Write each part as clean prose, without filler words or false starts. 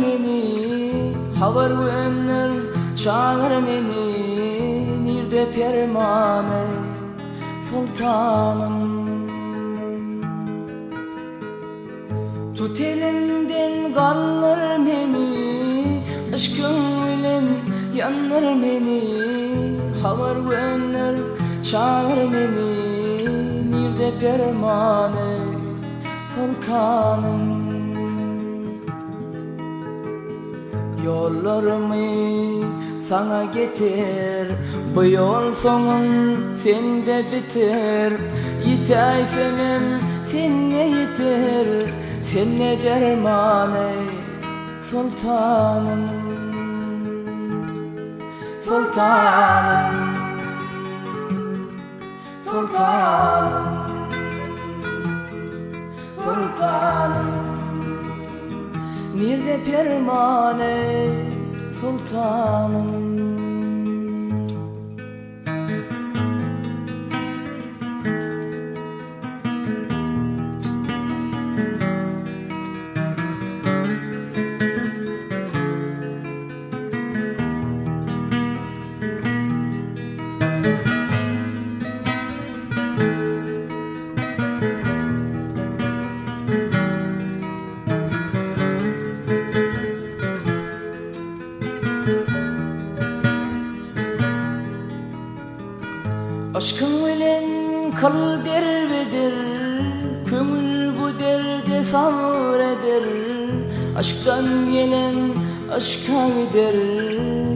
meni, havar verenler çağır meni. Nirde permane sultanım. Tut elimden kallar meni, aşkın bilen yanlar meni. Havar verenler çağır meni. Nirde permane sultanım. Yollarımı sana getir, bu yol sonun sende biter. Yitaysemem sen ne yeter, sen ne derman ey sultanım. Sultanım, sultanım, sultanım. Nirde permane sultanım. Aşkın bilen kal derbeder, kömül bu derde sabreder. Aşktan gelen aşka gider,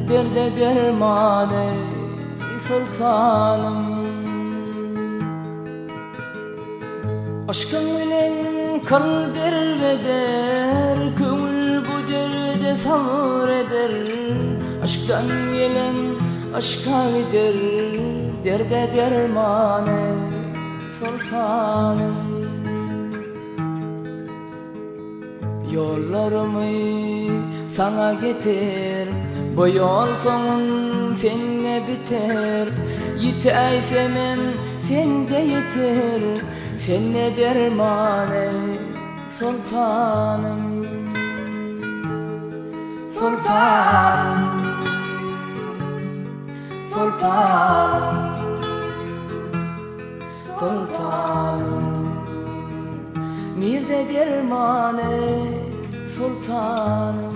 derde derman ey sultanım. Aşkın bilen kal derbeder, kömül bu derde sabreder. Aşktan gelen aşka gider, derde derman ey sultanım. Yollarımı sana getir, bu yol sonun seninle biter. Yitaysemem sen de yeter, sen ne derman ey sultanım. Sultanım, sultanım, sultanım. Nirde derman ey sultanım.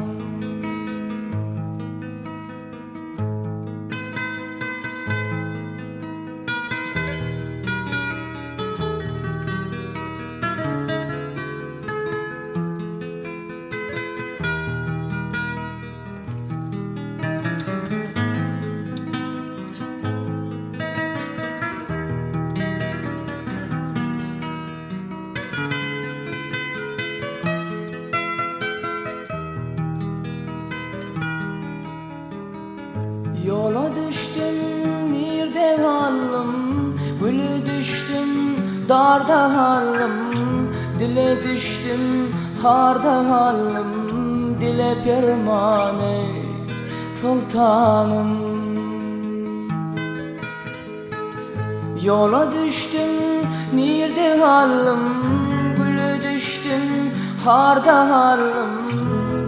Yola düştüm nirde halım, gülü düştüm darda halım. Dile düştüm harda halım, dile perman ey sultanım. Yola düştüm nirde halım, gülü düştüm harda halım.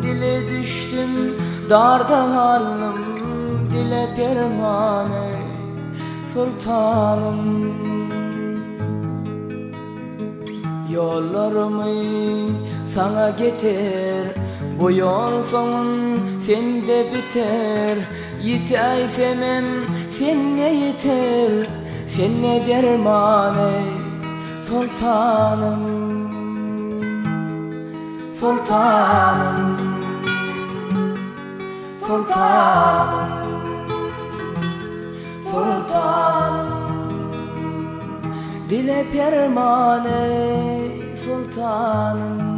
Dile düştüm darda halım, dile perman ey sultanım. Yollarımı sana getir, bu yol sonun sende biter. Yitaysemem sen ne yeter, sen ne derman ey sultanım. Sultanım, sultanım, sultanım. Dile perman ey sultanım.